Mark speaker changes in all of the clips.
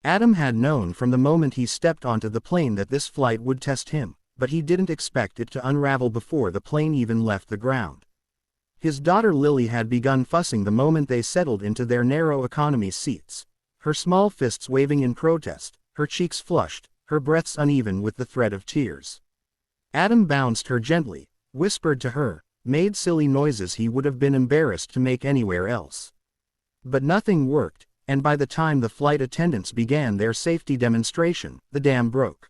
Speaker 1: Adam had known from the moment he stepped onto the plane that this flight would test him, but he didn't expect it to unravel before the plane even left the ground. His daughter Lily had begun fussing the moment they settled into their narrow economy seats, her small fists waving in protest, her cheeks flushed, her breaths uneven with the threat of tears. Adam bounced her gently, whispered to her, made silly noises he would have been embarrassed to make anywhere else. But nothing worked, and by the time the flight attendants began their safety demonstration, the dam broke.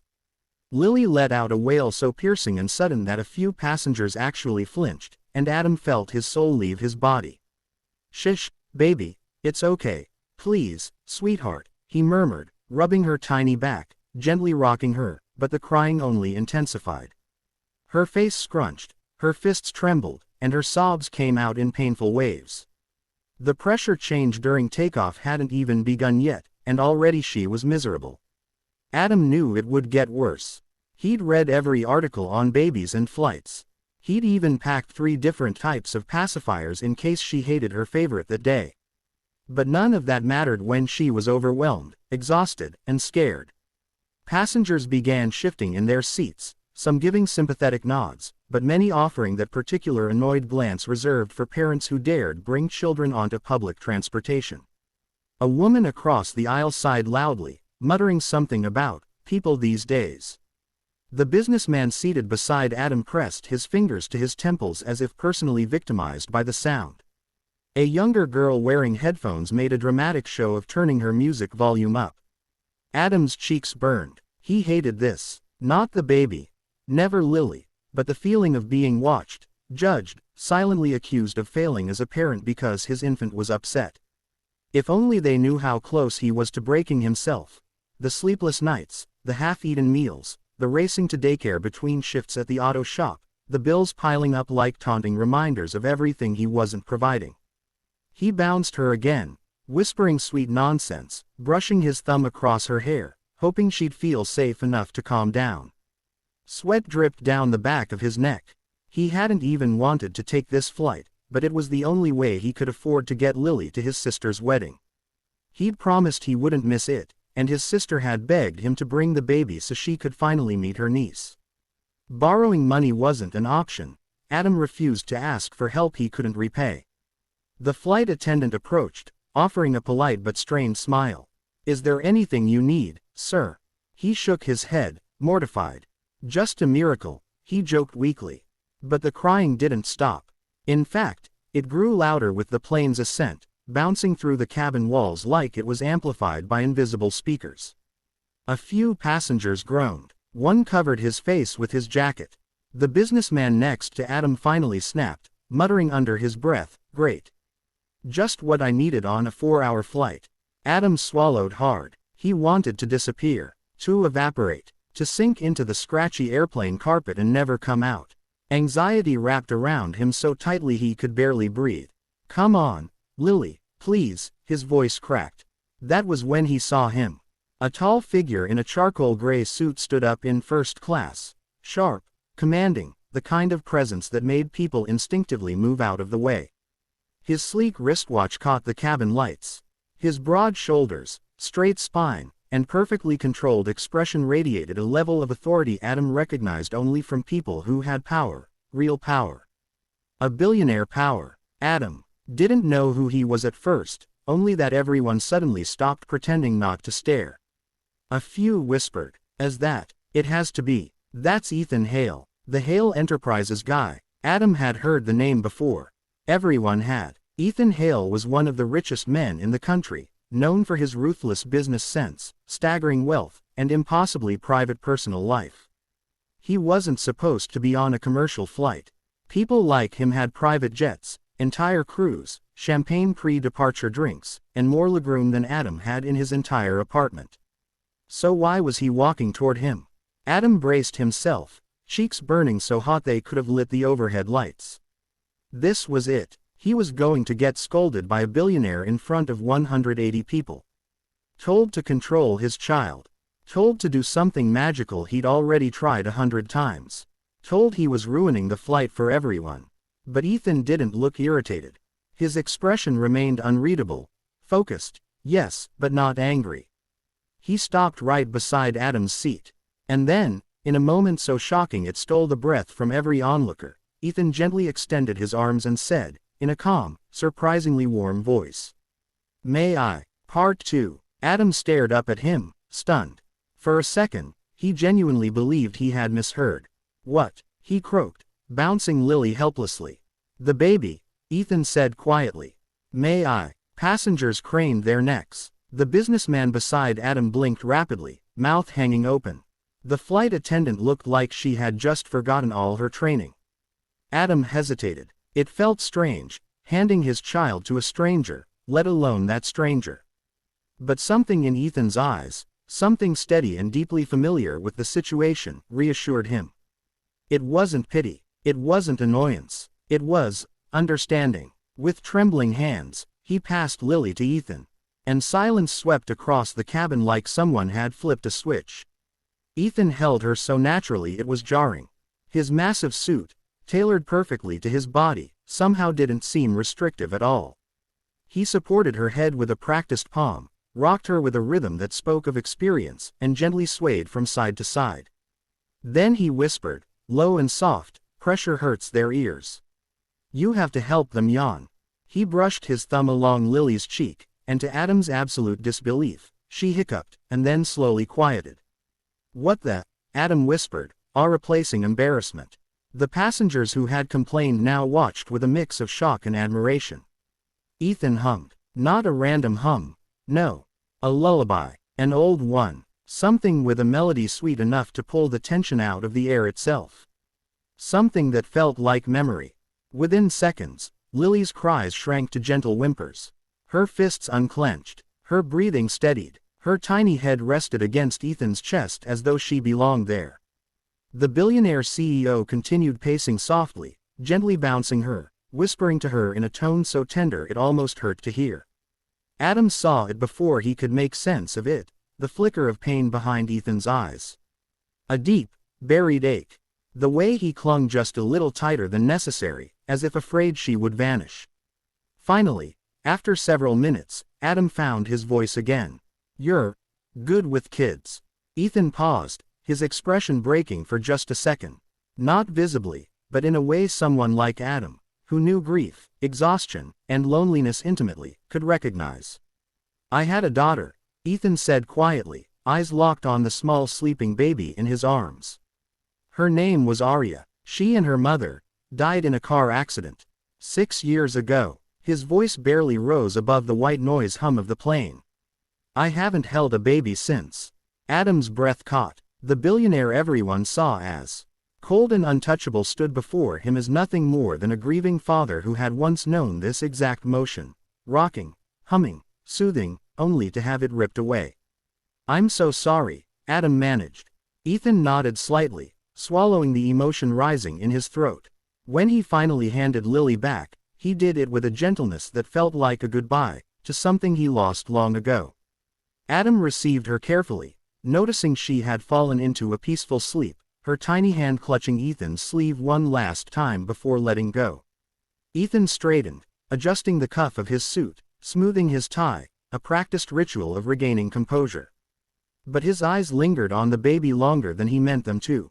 Speaker 1: Lily let out a wail so piercing and sudden that a few passengers actually flinched, and Adam felt his soul leave his body. "Shish, baby, it's okay. Please, sweetheart," he murmured, rubbing her tiny back, gently rocking her, but the crying only intensified. Her face scrunched, her fists trembled, and her sobs came out in painful waves. The pressure change during takeoff hadn't even begun yet, and already she was miserable. Adam knew it would get worse. He'd read every article on babies and flights. He'd even packed 3 different types of pacifiers in case she hated her favorite that day. But none of that mattered when she was overwhelmed, exhausted, and scared. Passengers began shifting in their seats, some giving sympathetic nods, but many offering that particular annoyed glance reserved for parents who dared bring children onto public transportation. A woman across the aisle sighed loudly, muttering something about people these days. The businessman seated beside Adam pressed his fingers to his temples as if personally victimized by the sound. A younger girl wearing headphones made a dramatic show of turning her music volume up. Adam's cheeks burned. He hated this. Not the baby. Never Lily. But the feeling of being watched, judged, silently accused of failing as a parent because his infant was upset. If only they knew how close he was to breaking himself. The sleepless nights, the half-eaten meals, the racing to daycare between shifts at the auto shop, the bills piling up like taunting reminders of everything he wasn't providing. He bounced her again, whispering sweet nonsense, brushing his thumb across her hair, hoping she'd feel safe enough to calm down. Sweat dripped down the back of his neck. He hadn't even wanted to take this flight, but it was the only way he could afford to get Lily to his sister's wedding. He'd promised he wouldn't miss it, and his sister had begged him to bring the baby so she could finally meet her niece. Borrowing money wasn't an option. Adam refused to ask for help he couldn't repay. The flight attendant approached, offering a polite but strained smile. "Is there anything you need, sir?" He shook his head, mortified. "Just a miracle," he joked weakly. But the crying didn't stop. In fact, it grew louder with the plane's ascent, bouncing through the cabin walls like it was amplified by invisible speakers. A few passengers groaned. One covered his face with his jacket. The businessman next to Adam finally snapped, muttering under his breath, "Great. Just what I needed on a 4-hour flight." Adam swallowed hard. He wanted to disappear, to evaporate, to sink into the scratchy airplane carpet and never come out. Anxiety wrapped around him so tightly he could barely breathe. "Come on, Lily, please," his voice cracked. That was when he saw him. A tall figure in a charcoal gray suit stood up in first class, sharp, commanding, the kind of presence that made people instinctively move out of the way. His sleek wristwatch caught the cabin lights. His broad shoulders, straight spine, and perfectly controlled expression radiated a level of authority Adam recognized only from people who had power, real power. A billionaire power. Adam didn't know who he was at first, only that everyone suddenly stopped pretending not to stare. A few whispered, "As that, it has to be. That's Ethan Hale, the Hale Enterprises guy." Adam had heard the name before. Everyone had. Ethan Hale was one of the richest men in the country, known for his ruthless business sense, staggering wealth, and impossibly private personal life. He wasn't supposed to be on a commercial flight. People like him had private jets, entire crews, champagne pre-departure drinks, and more legroom than Adam had in his entire apartment. So why was he walking toward him? Adam braced himself, cheeks burning so hot they could have lit the overhead lights. This was it. He was going to get scolded by a billionaire in front of 180 people. Told to control his child. Told to do something magical he'd already tried 100 times. Told he was ruining the flight for everyone. But Ethan didn't look irritated. His expression remained unreadable. Focused, yes, but not angry. He stopped right beside Adam's seat. And then, in a moment so shocking it stole the breath from every onlooker, Ethan gently extended his arms and said, in a calm, surprisingly warm voice, "May I?" Part 2. Adam stared up at him, stunned. For a second, he genuinely believed he had misheard. "What?" he croaked, bouncing Lily helplessly. "The baby," Ethan said quietly. "May I?" Passengers craned their necks. The businessman beside Adam blinked rapidly, mouth hanging open. The flight attendant looked like she had just forgotten all her training. Adam hesitated. It felt strange, handing his child to a stranger, let alone that stranger. But something in Ethan's eyes, something steady and deeply familiar with the situation, reassured him. It wasn't pity. It wasn't annoyance. It was understanding. With trembling hands, he passed Lily to Ethan. And silence swept across the cabin like someone had flipped a switch. Ethan held her so naturally it was jarring. His massive suit, tailored perfectly to his body, somehow didn't seem restrictive at all. He supported her head with a practiced palm, rocked her with a rhythm that spoke of experience, and gently swayed from side to side. Then he whispered, low and soft, "Pressure hurts their ears. You have to help them yawn." He brushed his thumb along Lily's cheek, and to Adam's absolute disbelief, she hiccuped, and then slowly quieted. "What the?" Adam whispered, replacing embarrassment. The passengers who had complained now watched with a mix of shock and admiration. Ethan hummed. Not a random hum. No. A lullaby. An old one. Something with a melody sweet enough to pull the tension out of the air itself. Something that felt like memory. Within seconds, Lily's cries shrank to gentle whimpers. Her fists unclenched. Her breathing steadied. Her tiny head rested against Ethan's chest as though she belonged there. The billionaire CEO continued pacing softly, gently bouncing her, whispering to her in a tone so tender it almost hurt to hear. Adam saw it before he could make sense of it, the flicker of pain behind Ethan's eyes. A deep, buried ache. The way he clung just a little tighter than necessary, as if afraid she would vanish. Finally, after several minutes, Adam found his voice again. "You're good with kids." Ethan paused, his expression breaking for just a second. Not visibly, but in a way someone like Adam, who knew grief, exhaustion, and loneliness intimately, could recognize. "I had a daughter," Ethan said quietly, eyes locked on the small sleeping baby in his arms. "Her name was Arya. She and her mother died in a car accident 6 years ago." His voice barely rose above the white noise hum of the plane. "I haven't held a baby since." Adam's breath caught. The billionaire everyone saw as cold and untouchable stood before him as nothing more than a grieving father who had once known this exact motion. Rocking, humming, soothing, only to have it ripped away. "I'm so sorry," Adam managed. Ethan nodded slightly, swallowing the emotion rising in his throat. When he finally handed Lily back, he did it with a gentleness that felt like a goodbye to something he lost long ago. Adam received her carefully, noticing she had fallen into a peaceful sleep, her tiny hand clutching Ethan's sleeve one last time before letting go. Ethan straightened, adjusting the cuff of his suit, smoothing his tie, a practiced ritual of regaining composure. But his eyes lingered on the baby longer than he meant them to.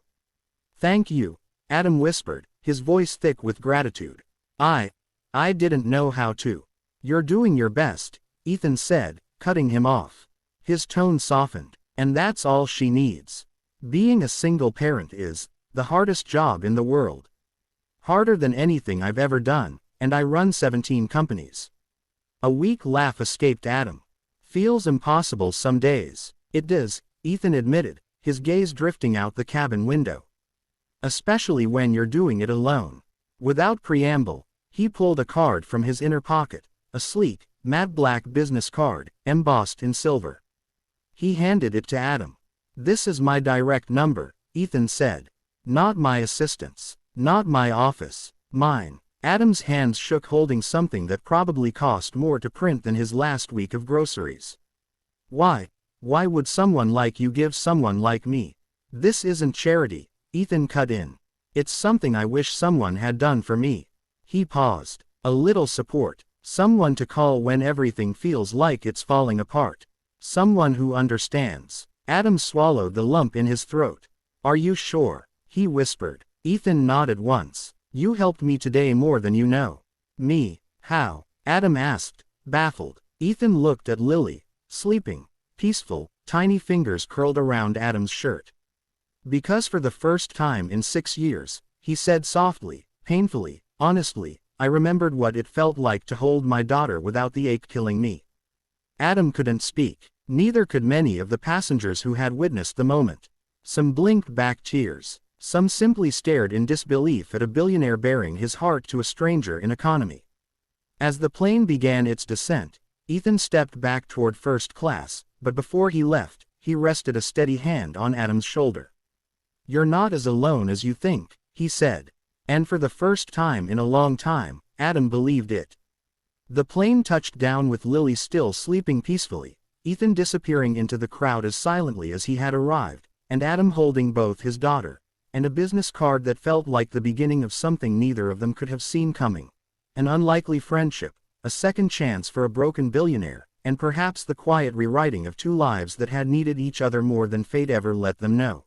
Speaker 1: "Thank you," Adam whispered, his voice thick with gratitude. I didn't know how to." "You're doing your best," Ethan said, cutting him off. His tone softened. "And that's all she needs. Being a single parent is the hardest job in the world. Harder than anything I've ever done, and I run 17 companies." A weak laugh escaped Adam. "Feels impossible some days." "It does," Ethan admitted, his gaze drifting out the cabin window. "Especially when you're doing it alone." Without preamble, he pulled a card from his inner pocket, a sleek, matte black business card, embossed in silver. He handed it to Adam. "This is my direct number," Ethan said. "Not my assistant's. Not my office. Mine." Adam's hands shook holding something that probably cost more to print than his last week of groceries. Why would someone like you give someone like me?" "This isn't charity," Ethan cut in. "It's something I wish someone had done for me." He paused. "A little support. Someone to call when everything feels like it's falling apart." Someone who understands. Adam swallowed the lump in his throat. Are you sure? He whispered. Ethan nodded once. You helped me today more than you know. Me? How? Adam asked, baffled. Ethan looked at Lily, sleeping, peaceful, tiny fingers curled around Adam's shirt. Because for the first time in 6 years, he said softly, painfully, honestly, I remembered what it felt like to hold my daughter without the ache killing me. Adam couldn't speak. Neither could many of the passengers who had witnessed the moment. Some blinked back tears. Some simply stared in disbelief at a billionaire bearing his heart to a stranger in economy. As the plane began its descent, Ethan stepped back toward first class, but before he left, he rested a steady hand on Adam's shoulder. You're not as alone as you think, he said. And for the first time in a long time, Adam believed it. The plane touched down with Lily still sleeping peacefully, Ethan disappearing into the crowd as silently as he had arrived, and Adam holding both his daughter, and a business card that felt like the beginning of something neither of them could have seen coming. An unlikely friendship, a second chance for a broken billionaire, and perhaps the quiet rewriting of two lives that had needed each other more than fate ever let them know.